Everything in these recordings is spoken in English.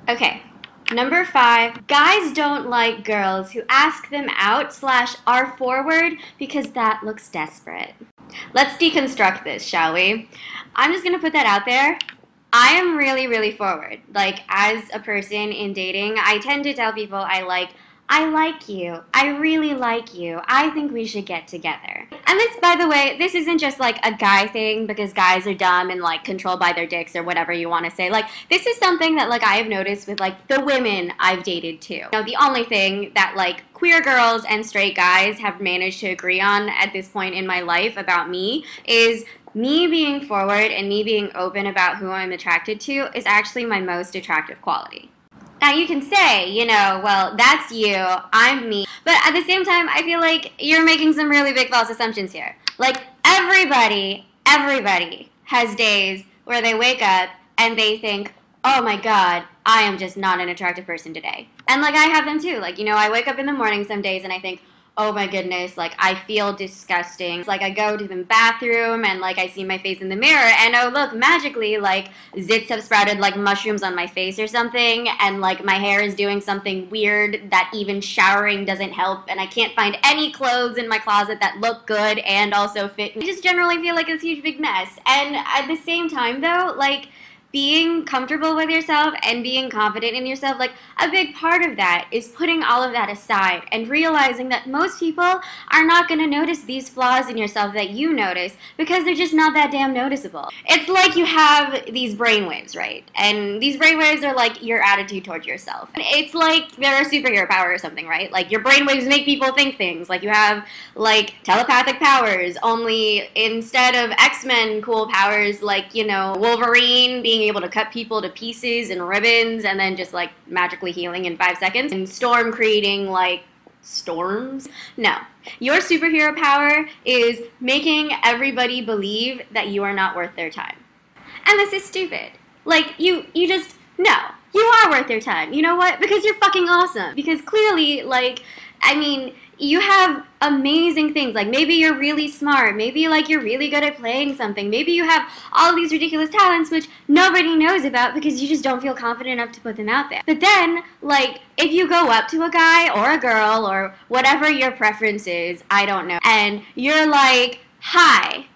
Okay, number 5, guys don't like girls who ask them out / are forward because that looks desperate. Let's deconstruct this, shall we? I'm just gonna put that out there. I am really, really forward. Like, as a person in dating, I tend to tell people I like you. I really like you. I think we should get together. And this, by the way, this isn't just like a guy thing because guys are dumb and like controlled by their dicks or whatever you want to say. Like, this is something that like I have noticed with like the women I've dated too. You know, the only thing that like queer girls and straight guys have managed to agree on at this point in my life about me is me being forward and me being open about who I'm attracted to is actually my most attractive quality. Now you can say, you know, well, that's you, I'm me. But at the same time, I feel like you're making some really big false assumptions here. Like, everybody has days where they wake up and they think, oh my god, I am just not an attractive person today. And like, I have them too. Like, you know, I wake up in the morning some days and I think, oh my goodness, like, I feel disgusting. It's like, I go to the bathroom and, like, I see my face in the mirror and, oh, look, magically, like, zits have sprouted like mushrooms on my face or something, and, like, my hair is doing something weird that even showering doesn't help, and I can't find any clothes in my closet that look good and also fit. I just generally feel like it's a huge big mess. And at the same time, though, like, being comfortable with yourself and being confident in yourself, like, a big part of that is putting all of that aside and realizing that most people are not going to notice these flaws in yourself that you notice because they're just not that damn noticeable. It's like you have these brainwaves, right? And these brainwaves are like your attitude towards yourself. It's like they're a superhero power or something, right? Like, your brainwaves make people think things. Like, you have, like, telepathic powers, only instead of X-Men cool powers, like, you know, Wolverine being able to cut people to pieces and ribbons and then just like magically healing in 5 seconds, and Storm creating like storms. No, your superhero power is making everybody believe that you are not worth their time. And this is stupid. Like, you just, no, you are worth their time. You know what? Because you're fucking awesome. Because clearly, like, I mean, you have amazing things. Like, maybe you're really smart. Maybe, like, you're really good at playing something. Maybe you have all these ridiculous talents which nobody knows about because you just don't feel confident enough to put them out there. But then, like, if you go up to a guy or a girl or whatever your preference is, I don't know, and you're like, hi,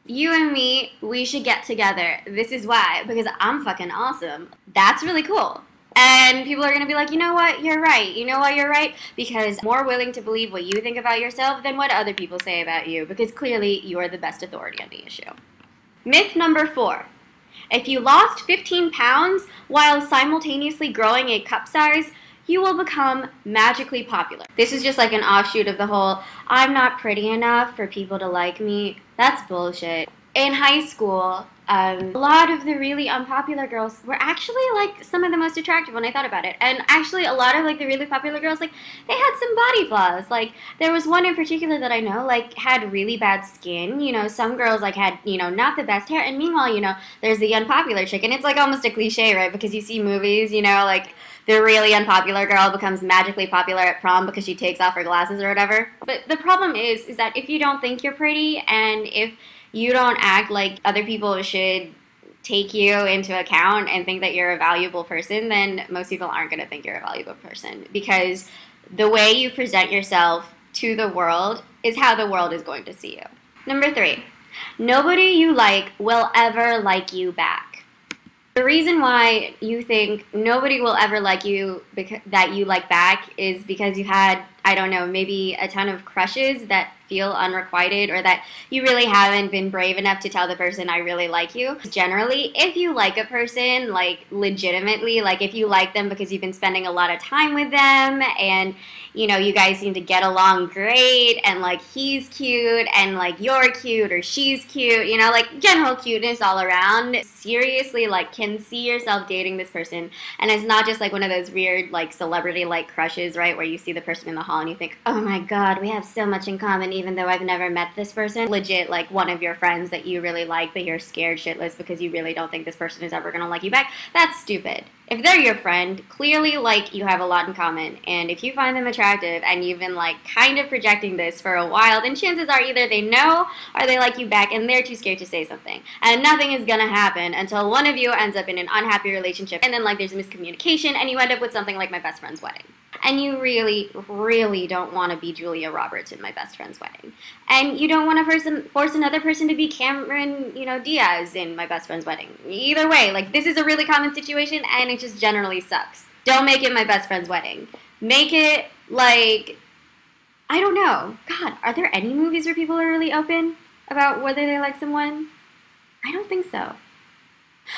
you and me, we should get together. This is why. Because I'm fucking awesome. That's really cool. And people are going to be like, you know what, you're right. You know why you're right? Because I'm more willing to believe what you think about yourself than what other people say about you. Because clearly, you are the best authority on the issue. Myth number 4. If you lost 15 pounds while simultaneously growing a cup size, you will become magically popular. This is just like an offshoot of the whole, I'm not pretty enough for people to like me. That's bullshit. In high school, a lot of the really unpopular girls were actually like some of the most attractive when I thought about it. And actually a lot of like the really popular girls, like, they had some body flaws. Like, there was one in particular that I know, like, had really bad skin. You know, some girls like had, you know, not the best hair. And meanwhile, you know, there's the unpopular chick. And it's like almost a cliche, right? Because you see movies, you know, like, the really unpopular girl becomes magically popular at prom because she takes off her glasses or whatever. But the problem is that if you don't think you're pretty and if you don't act like other people should take you into account and think that you're a valuable person, then most people aren't going to think you're a valuable person. Because the way you present yourself to the world is how the world is going to see you. Number 3, nobody you like will ever like you back. The reason why you think nobody will ever like you that you like back is because you had, I don't know, maybe a ton of crushes that feel unrequited, or that you really haven't been brave enough to tell the person, I really like you. Generally, if you like a person, like, legitimately, like, if you like them because you've been spending a lot of time with them and, you know, you guys seem to get along great, and, like, he's cute, and, like, you're cute, or she's cute, you know, like, general cuteness all around, seriously, like, can see yourself dating this person, and it's not just, like, one of those weird, like, celebrity-like crushes, right, where you see the person in the call and you think, oh my god, we have so much in common even though I've never met this person. Legit, like one of your friends that you really like but you're scared shitless because you really don't think this person is ever gonna like you back. That's stupid. If they're your friend, clearly like you have a lot in common, and if you find them attractive and you've been like kind of projecting this for a while, then chances are either they know or they like you back and they're too scared to say something. And nothing is gonna happen until one of you ends up in an unhappy relationship and then like there's a miscommunication and you end up with something like My Best Friend's Wedding. And you really, really don't want to be Julia Roberts in My Best Friend's Wedding. And you don't want to force another person to be Cameron, Diaz in My Best Friend's Wedding. Either way, like, this is a really common situation, and it just generally sucks. Don't make it My Best Friend's Wedding. Make it, like, I don't know. God, are there any movies where people are really open about whether they like someone? I don't think so.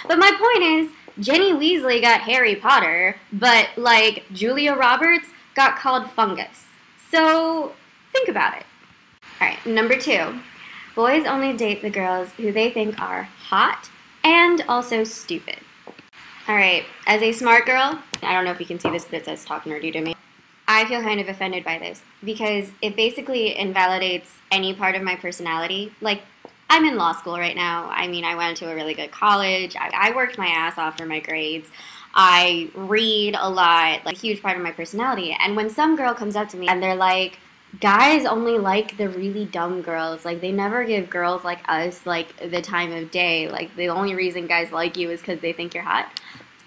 But my point is, Jenny Weasley got Harry Potter, but, like, Julia Roberts got called fungus. So, think about it. Alright, number 2. Boys only date the girls who they think are hot and also stupid. Alright, as a smart girl, I don't know if you can see this, but it says talk nerdy to me. I feel kind of offended by this because it basically invalidates any part of my personality. Like, I'm in law school right now. I mean, I went to a really good college. I worked my ass off for my grades. I read a lot, like a huge part of my personality. And when some girl comes up to me and they're like, guys only like the really dumb girls. Like, they never give girls like us, like, the time of day. Like, the only reason guys like you is because they think you're hot.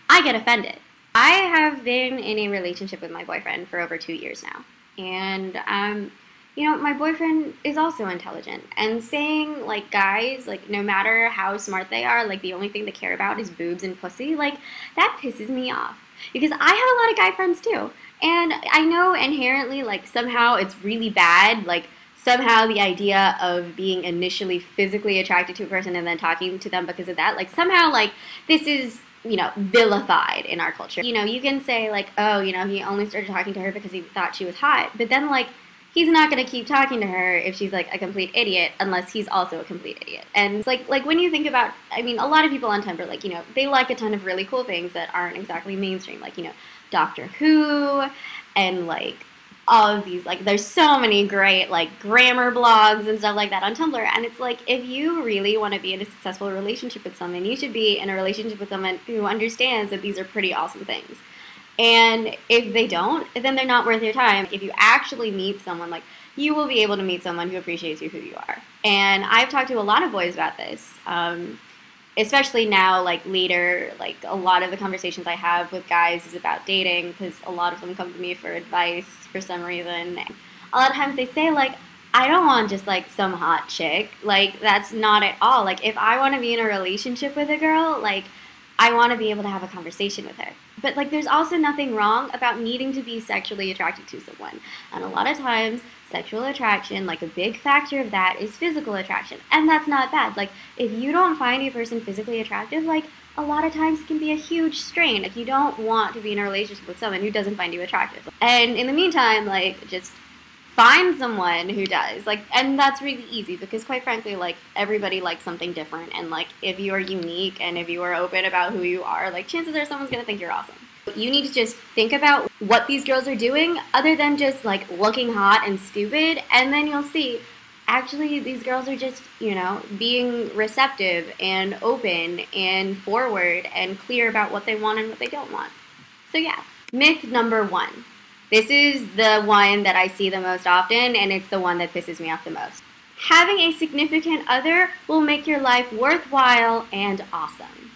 I get offended. I have been in a relationship with my boyfriend for over 2 years now. And, my boyfriend is also intelligent, and saying, like, guys, like, no matter how smart they are, like, the only thing they care about is boobs and pussy, like, that pisses me off. Because I have a lot of guy friends, too. And I know inherently, like, somehow it's really bad, like, somehow the idea of being initially physically attracted to a person and then talking to them because of that, like, somehow, like, this is, vilified in our culture. You can say, like, oh, he only started talking to her because he thought she was hot, but then, like, he's not going to keep talking to her if she's, like, a complete idiot unless he's also a complete idiot. And it's like when you think about, I mean, a lot of people on Tumblr, like, they like a ton of really cool things that aren't exactly mainstream, like, Doctor Who, and, like, all of these, like, there's so many great, like, grammar blogs and stuff like that on Tumblr, and it's like, if you really want to be in a successful relationship with someone, you should be in a relationship with someone who understands that these are pretty awesome things. And if they don't, then they're not worth your time. If you actually meet someone, like, you will be able to meet someone who appreciates you who you are. And I've talked to a lot of boys about this, especially now, like, later, like, a lot of the conversations I have with guys is about dating, because a lot of them come to me for advice for some reason. A lot of times they say, like, I don't want just, like, some hot chick. Like, that's not at all. Like, if I want to be in a relationship with a girl, like, I want to be able to have a conversation with her. But, like, there's also nothing wrong about needing to be sexually attracted to someone. And a lot of times, sexual attraction, like, a big factor of that is physical attraction. And that's not bad. Like, if you don't find a person physically attractive, like, a lot of times it can be a huge strain. Like, you don't want to be in a relationship with someone who doesn't find you attractive. And in the meantime, like, just find someone who does, like, and that's really easy because, quite frankly, like, everybody likes something different, and, like, if you are unique and if you are open about who you are, like, chances are someone's gonna think you're awesome. You need to just think about what these girls are doing other than just, like, looking hot and stupid, and then you'll see, actually, these girls are just, being receptive and open and forward and clear about what they want and what they don't want. So yeah, myth number 1. This is the one that I see the most often, and it's the one that pisses me off the most. Having a significant other will make your life worthwhile and awesome.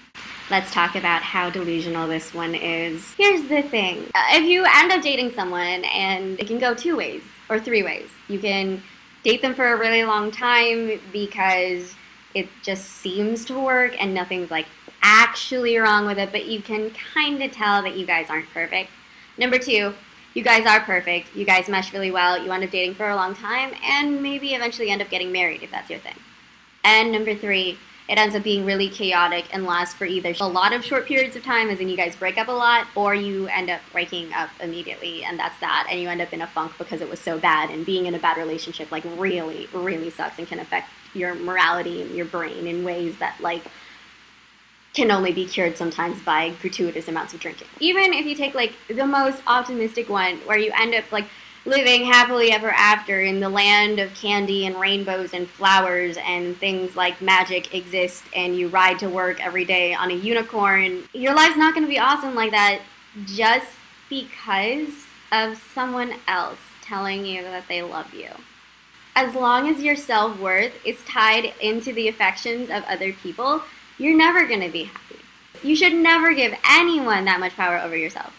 Let's talk about how delusional this one is. Here's the thing. If you end up dating someone, and it can go 2 ways or 3 ways. You can date them for a really long time because it just seems to work and nothing's, like, actually wrong with it, but you can kind of tell that you guys aren't perfect. Number 2, you guys are perfect, you guys mesh really well, you end up dating for a long time, and maybe eventually end up getting married if that's your thing. And number 3, it ends up being really chaotic and lasts for either a lot of short periods of time, as in you guys break up a lot, or you end up breaking up immediately, and that's that, and you end up in a funk because it was so bad, and being in a bad relationship, like, really, really sucks and can affect your morality and your brain in ways that, like, can only be cured sometimes by gratuitous amounts of drinking. Even if you take, like, the most optimistic one, where you end up, like, living happily ever after in the land of candy and rainbows and flowers and things like magic exist and you ride to work every day on a unicorn. Your life's not going to be awesome like that just because of someone else telling you that they love you. As long as your self-worth is tied into the affections of other people, you're never going to be happy. You should never give anyone that much power over yourself.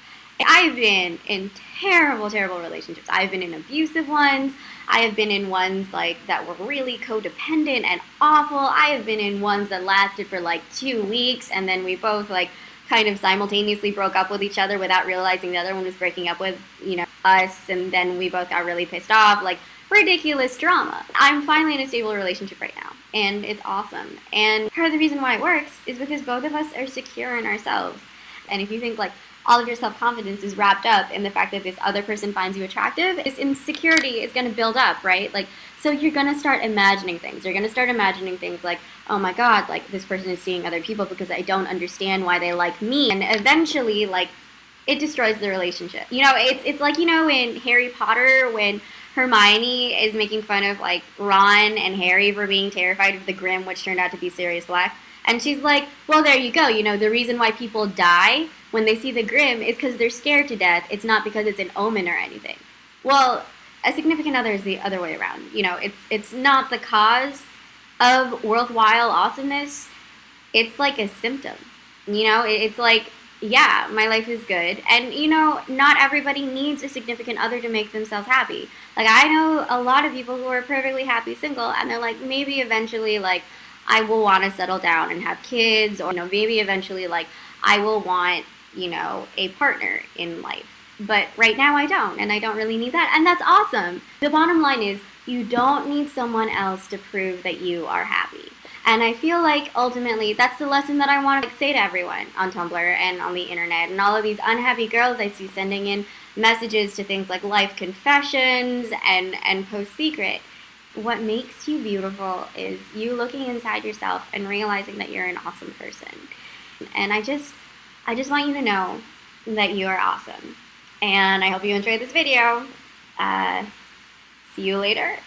I've been in terrible, terrible relationships. I've been in abusive ones. I have been in ones like that were really codependent and awful. I have been in ones that lasted for like 2 weeks and then we both like kind of simultaneously broke up with each other without realizing the other one was breaking up with, us, and then we both got really pissed off. Like ridiculous drama. I'm finally in a stable relationship right now, and it's awesome. And part of the reason why it works is because both of us are secure in ourselves. And if you think like all of your self-confidence is wrapped up in the fact that this other person finds you attractive, this insecurity is going to build up, right? Like, so you're going to start imagining things. You're going to start imagining things like, oh my God, like this person is seeing other people because I don't understand why they like me. And eventually, like, it destroys the relationship. It's like, in Harry Potter when Hermione is making fun of like Ron and Harry for being terrified of the Grim, which turned out to be Sirius Black. And she's like, well, there you go. The reason why people die when they see the Grim is because they're scared to death. It's not because it's an omen or anything. Well, a significant other is the other way around. It's not the cause of worthwhile awesomeness. It's like a symptom. It's like, yeah, my life is good. And, not everybody needs a significant other to make themselves happy. Like, I know a lot of people who are perfectly happy single, and they're like, maybe eventually, like, I will want to settle down and have kids, or, maybe eventually, like, I will want, a partner in life. But right now I don't, and I don't really need that, and that's awesome. The bottom line is, you don't need someone else to prove that you are happy. And I feel like ultimately that's the lesson that I want to say to everyone on Tumblr and on the internet and all of these unhappy girls I see sending in messages to things like life confessions and post secret. What makes you beautiful is you looking inside yourself and realizing that you're an awesome person. And I just want you to know that you are awesome. And I hope you enjoyed this video. See you later.